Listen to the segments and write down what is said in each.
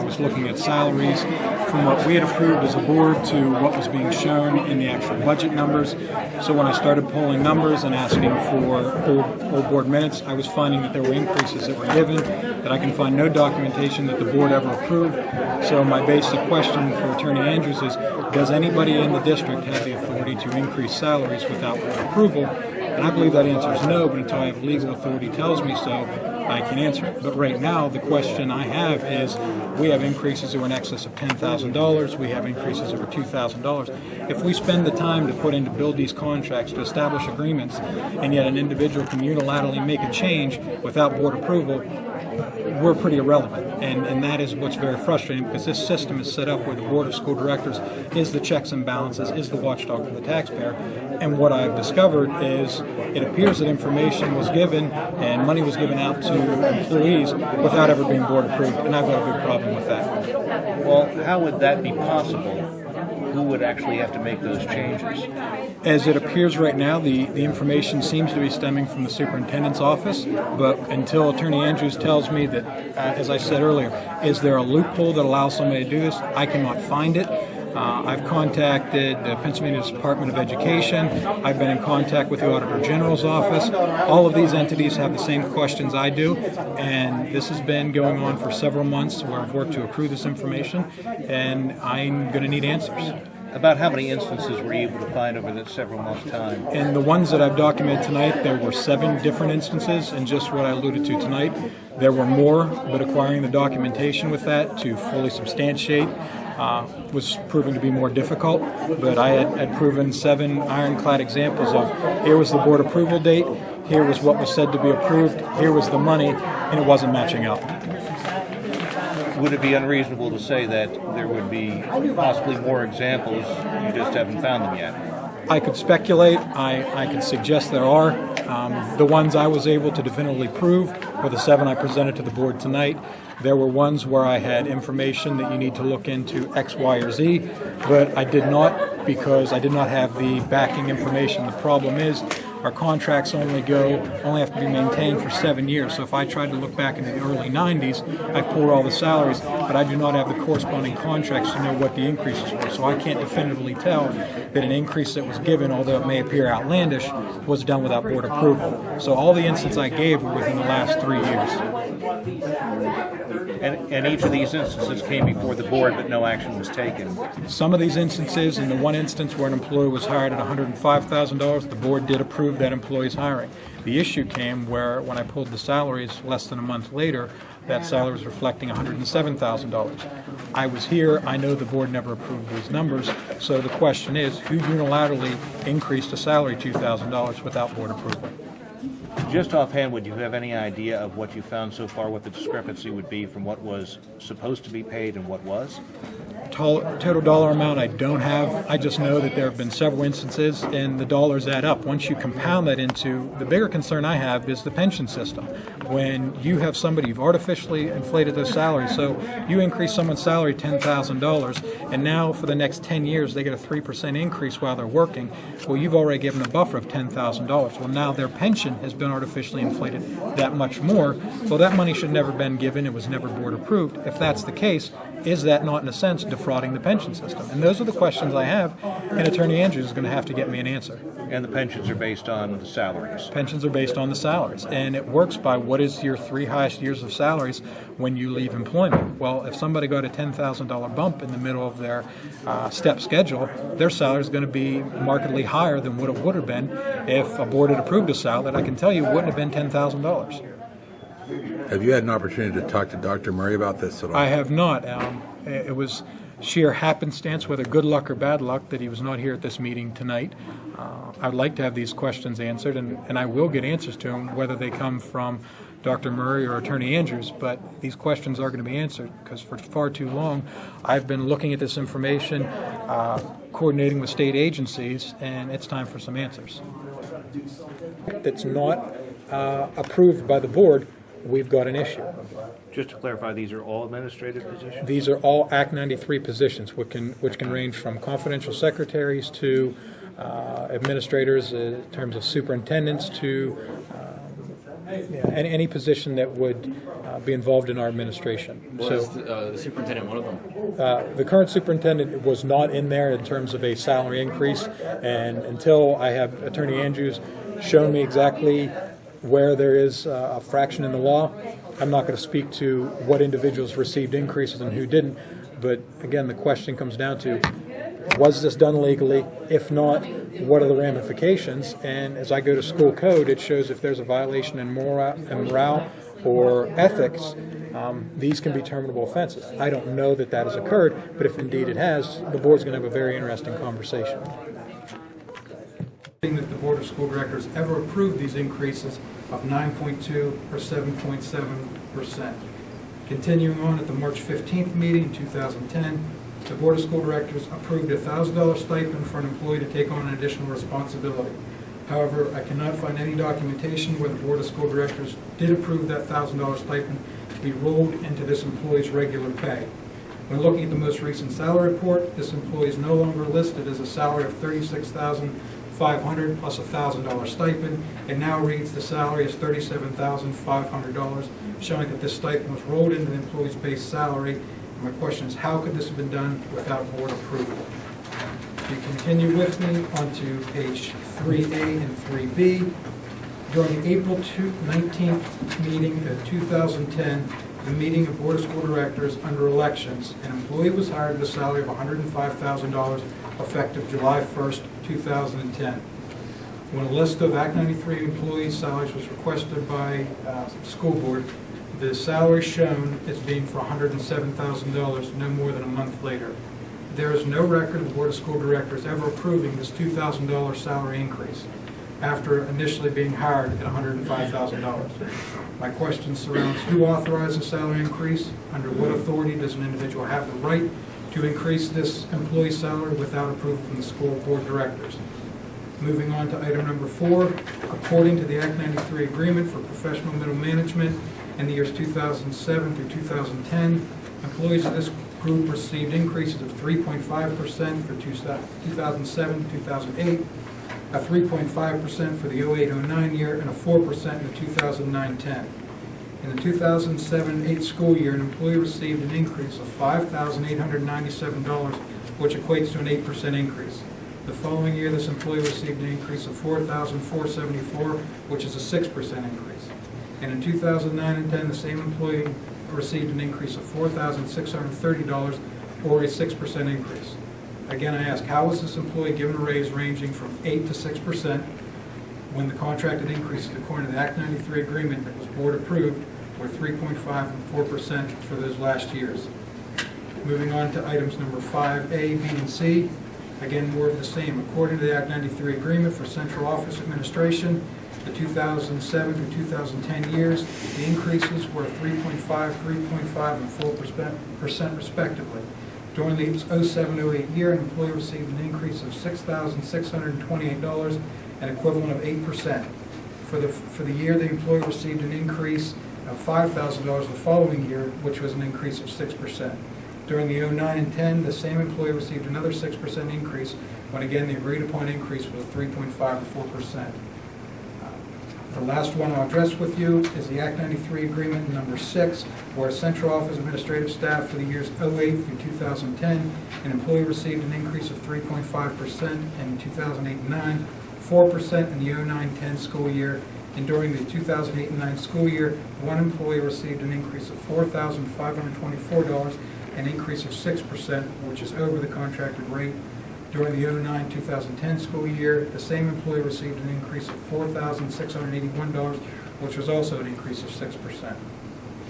was looking at salaries from what we had approved as a board to what was being shown in the actual budget numbers. So when I started pulling numbers and asking for old board minutes, I was finding that there were increases that were given, that I can find no documentation that the board ever approved. So my basic question for Attorney Andrews is, does anybody in the district have the authority to increase salaries without board approval? And I believe that answer is no, but until I have legal authority tells me so, I can answer it. But right now, the question I have is, we have increases that are in excess of $10,000. We have increases over $2,000. If we spend the time to put in to build these contracts, to establish agreements, and yet an individual can unilaterally make a change without board approval, we're pretty irrelevant, and that is what's very frustrating, because this system is set up where the Board of School Directors is the checks and balances, is the watchdog for the taxpayer. And what I've discovered is it appears that information was given and money was given out to employees without ever being board approved, and I've got a big problem with that. Well, how would that be possible? Who would actually have to make those changes? As it appears right now, the information seems to be stemming from the superintendent's office, but until Attorney Andrews tells me that, as I said earlier, is there a loophole that allows somebody to do this, I cannot find it. I've contacted the Pennsylvania Department of Education. I've been in contact with the Auditor General's office. All of these entities have the same questions I do, and this has been going on for several months where I've worked to accrue this information, and I'm going to need answers. About how many instances were you able to find over that several months' time? In the ones that I've documented tonight, there were 7 different instances, and just what I alluded to tonight, there were more, but acquiring the documentation with that to fully substantiate was proving to be more difficult. But I had proven 7 ironclad examples of, here was the board approval date, here was what was said to be approved, here was the money, and it wasn't matching up. Would it be unreasonable to say that there would be possibly more examples, you just haven't found them yet? I could speculate. I could suggest there are. The ones I was able to definitively prove were the 7 I presented to the board tonight. There were ones where I had information that you need to look into X, Y, or Z, but I did not, because I did not have the backing information. The problem is, our contracts only have to be maintained for 7 years. So if I tried to look back into the early 90s, I pulled all the salaries, but I do not have the corresponding contracts to know what the increases were. So I can't definitively tell that an increase that was given, although it may appear outlandish, was done without board approval. So all the instances I gave were within the last 3 years. And each of these instances came before the board, but no action was taken. Some of these instances, in the one instance where an employee was hired at $105,000, the board did approve that employee's hiring. The issue came where, when I pulled the salaries less than a month later, that salary was reflecting $107,000. I was here. I know the board never approved these numbers. So the question is, who unilaterally increased a salary $2,000 without board approval? Just offhand, would you have any idea of what you found so far, what the discrepancy would be from what was supposed to be paid and what was? Total dollar amount I don't have. I just know that there have been several instances and the dollars add up. Once you compound that into, the bigger concern I have is the pension system. When you have somebody, you've artificially inflated their salary, so you increase someone's salary $10,000 and now for the next 10 years they get a 3% increase while they're working. Well, you've already given a buffer of $10,000. Well, now their pension has been artificially inflated that much more. Well, that money should never been given. It was never board approved. If that's the case, is that not, in a sense, defrauding the pension system? And those are the questions I have, and Attorney Andrews is going to have to get me an answer. And the pensions are based on the salaries? Pensions are based on the salaries, and it works by what is your 3 highest years of salaries when you leave employment. Well, if somebody got a $10,000 bump in the middle of their step schedule, their salary is going to be markedly higher than what it would have been if a board had approved a salary that I can tell you wouldn't have been $10,000. Have you had an opportunity to talk to Dr. Murray about this at all? I have not. It was sheer happenstance, whether good luck or bad luck, that he was not here at this meeting tonight. I'd like to have these questions answered, and I will get answers to them, whether they come from Dr. Murray or Attorney Andrews, but these questions are going to be answered, because for far too long I've been looking at this information, coordinating with state agencies, and it's time for some answers. That's not approved by the board, we've got an issue. Just to clarify, these are all administrative positions? These are all Act 93 positions, which can range from confidential secretaries to administrators in terms of superintendents to Yeah, and any position that would be involved in our administration. Was the superintendent one of them? The current superintendent was not in there in terms of a salary increase, and until I have Attorney Andrews shown me exactly where there is a fraction in the law, I'm not going to speak to what individuals received increases and who didn't. But again, the question comes down to, was this done legally? If not, what are the ramifications? And as I go to school code, it shows if there's a violation in morale or ethics, these can be terminable offenses. I don't know that that has occurred, but if indeed it has, the board's going to have a very interesting conversation. That the Board of School Directors ever approved these increases of 9.2 or 7.7%. Continuing on at the March 15th meeting in 2010, the Board of School Directors approved a $1,000 stipend for an employee to take on an additional responsibility. However, I cannot find any documentation where the Board of School Directors did approve that $1,000 stipend to be rolled into this employee's regular pay. When looking at the most recent salary report, this employee is no longer listed as a salary of $36,500 plus a $1,000 stipend. It now reads the salary as $37,500, showing that this stipend was rolled into the employee's base salary. My question is, how could this have been done without board approval? If you continue with me onto page 3A and 3B, during the April 19th meeting of 2010, the meeting of Board of School Directors under elections, an employee was hired at a salary of $105,000 effective July 1st, 2010. When a list of Act 93 employees' salaries was requested by the school board, the salary shown as being for $107,000 no more than a month later. There is no record of the Board of School Directors ever approving this $2,000 salary increase after initially being hired at $105,000. My question surrounds who authorized the salary increase, under what authority does an individual have the right to increase this employee's salary without approval from the school board directors. Moving on to item number 4, according to the Act 93 agreement for professional middle management, in the years 2007 through 2010, employees of this group received increases of 3.5% for 2007 to 2008, a 3.5% for the 08-09 year, and a 4% in the 2009-10. In the 2007-8 school year, an employee received an increase of $5,897, which equates to an 8% increase. The following year, this employee received an increase of $4,474, which is a 6% increase. And in 2009 and 10, the same employee received an increase of $4,630, or a 6% increase. Again, I ask, how was this employee given a raise ranging from 8 to 6% when the contracted increases, according to the Act 93 agreement that was board approved, were 3.5 and 4% for those last years? Moving on to items number 5A, B, and C. Again, more of the same. According to the Act 93 agreement for central office administration, the 2007 through 2010 years, the increases were 3.5, 3.5, and 4% respectively. During the 07-08 year, an employee received an increase of $6,628, an equivalent of 8%. For the year, the employee received an increase of $5,000 the following year, which was an increase of 6%. During the 09 and 10, the same employee received another 6% increase, when again the agreed upon increase was 3.5 to 4%. The last one I'll address with you is the Act 93 agreement number 6, where central office administrative staff for the years 08 through 2010, an employee received an increase of 3.5% in 2008 and 9, 4% in the 09-10 school year, and during the 2008 and 9 school year, one employee received an increase of $4,524, an increase of 6%, which is over the contracted rate. During the 09-2010 school year, the same employee received an increase of $4,681, which was also an increase of 6%.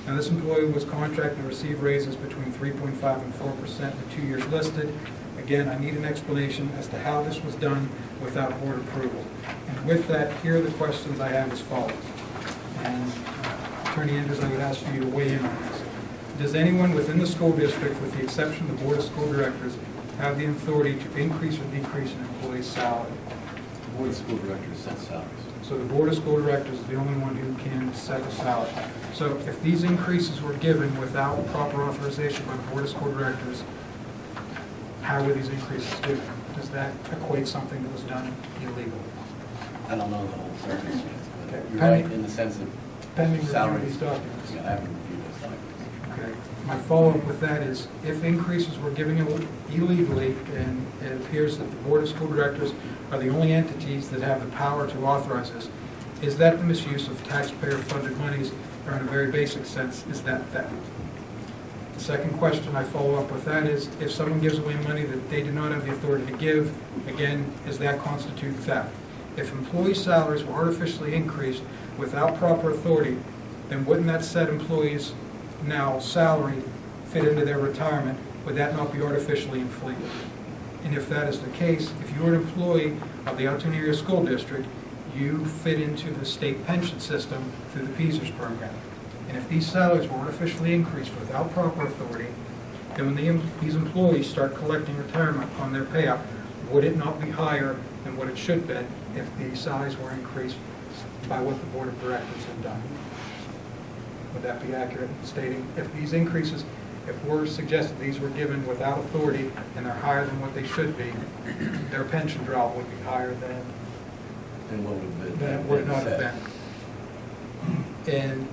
Now, this employee was contracted to receive raises between 3.5 and 4% in the 2 years listed. Again, I need an explanation as to how this was done without board approval. And with that, here are the questions I have as follows. And Attorney Andrews, I would ask for you to weigh in on this. Does anyone within the school district, with the exception of the Board of School Directors, have the authority to increase or decrease an employee's salary? The Board of School Directors set salaries. So the Board of School Directors is the only one who can set the salary. So if these increases were given without proper authorization by the Board of School Directors, how were these increases given? Does that equate something that was done illegally? I don't know the whole circumstance, but Okay. you're right in the sense that Pending review salary. of these documents. Yeah, I haven't reviewed those documents. Okay. My follow-up with that is, if increases were given illegally, and it appears that the Board of School Directors are the only entities that have the power to authorize this, is that the misuse of taxpayer-funded monies, or in a very basic sense, is that theft? The second question I follow up with that is, if someone gives away money that they do not have the authority to give, again, does that constitute theft? If employee salaries were artificially increased without proper authority, then wouldn't that said employee's now salary fit into their retirement? Would that not be artificially inflated? And if that is the case, if you're an employee of the Altoona Area School District, you fit into the state pension system through the PSERS program. And if these salaries were artificially increased without proper authority, then when these employees start collecting retirement on their payout, would it not be higher than what it should be if the salaries were increased by what the Board of Directors have done? Would that be accurate in stating if these increases, if we're suggesting these were given without authority and they're higher than what they should be, their pension drop would be higher than it would not have been? And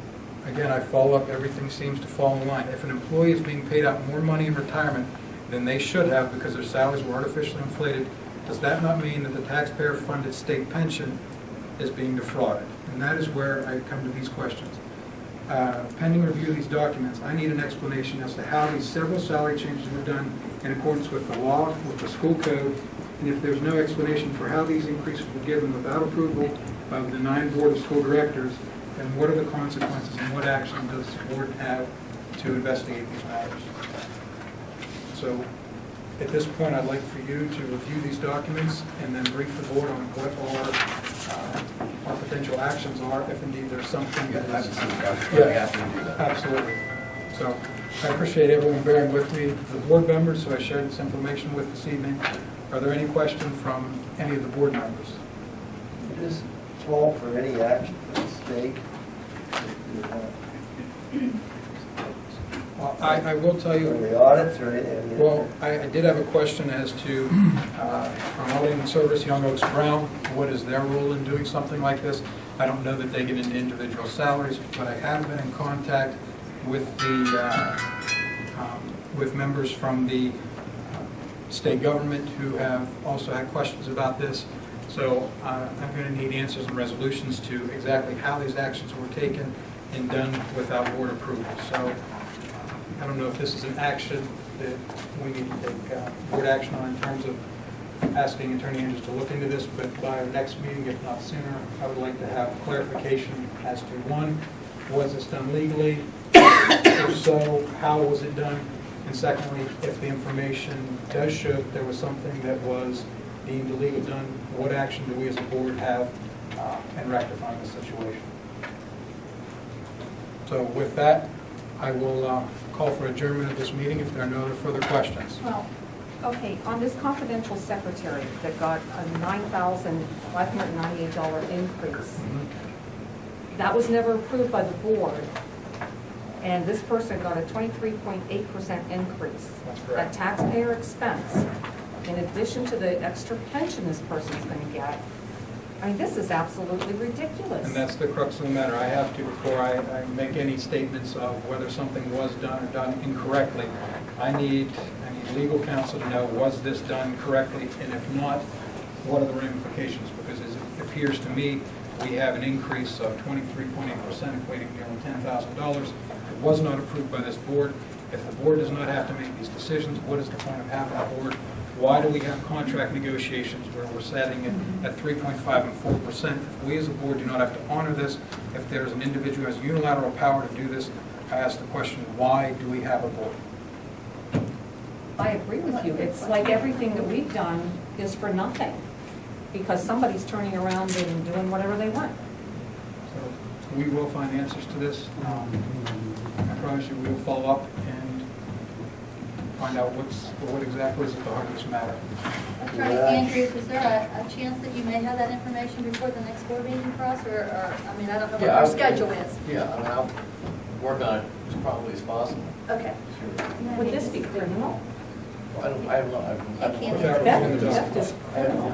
again, I follow up, everything seems to fall in line. If an employee is being paid out more money in retirement than they should have because their salaries were artificially inflated, does that not mean that the taxpayer-funded state pension is being defrauded? And that is where I come to these questions. Pending review of these documents, I need an explanation as to how these several salary changes were done in accordance with the law, with the school code, and if there's no explanation for how these increases were given without approval of the 9 Board of School Directors, then what are the consequences and what action does the board have to investigate these matters? So at this point, I'd like for you to review these documents and then brief the board on what our potential actions are, if indeed there's something that is... Absolutely. So I appreciate everyone bearing with me, the board members who I shared this information with this evening. Are there any questions from any of the board members? This call for any action from the state? Well, I will tell you... Or the audits or anything? Well, I did have a question as to our auditing service, Young Oaks Brown. What is their role in doing something like this? I don't know that they get into individual salaries, but I have been in contact with the with members from the state government who have also had questions about this. So I'm going to need answers and resolutions to exactly how these actions were taken and done without board approval. So I don't know if this is an action that we need to take board action on in terms of asking Attorney Andrews to look into this, but by our next meeting, if not sooner, I would like to have clarification as to, one, was this done legally? If so, how was it done? And secondly, if the information does show that there was something that was deemed illegal done, what action do we as a board have in rectifying the situation? So with that, I will call for adjournment of this meeting if there are no other further questions. Well, okay, on this confidential secretary that got a $9,598 increase, that was never approved by the board, and this person got a 23.8% increase. That's correct. At taxpayer expense, in addition to the extra pension this person's going to get. I mean, this is absolutely ridiculous. And that's the crux of the matter. I have to, before I make any statements of whether something was done or done incorrectly, I need legal counsel to know, was this done correctly? And if not, what are the ramifications? Because as it appears to me, we have an increase of 23.8%, equating to nearly $10,000. It was not approved by this board. If the board does not have to make these decisions, what is the point of having a board? Why do we have contract negotiations where we're setting it at 3.5 and 4%? If we as a board do not have to honor this, if there's an individual who has unilateral power to do this, I ask the question, why do we have a board? I agree with you. It's like everything that we've done is for nothing, because somebody's turning around and doing whatever they want. So we will find answers to this. I promise you we will follow up and find out what exactly is at the heart of this matter. Attorney Andrews, is there a chance that you may have that information before the next board meeting for us, or I mean, I don't know what our schedule is. Yeah, I mean, I'll work on it as promptly as possible. Okay. Sure. Would this be criminal? I don't know. I can't Without answer reviewing the Theft documents. is criminal.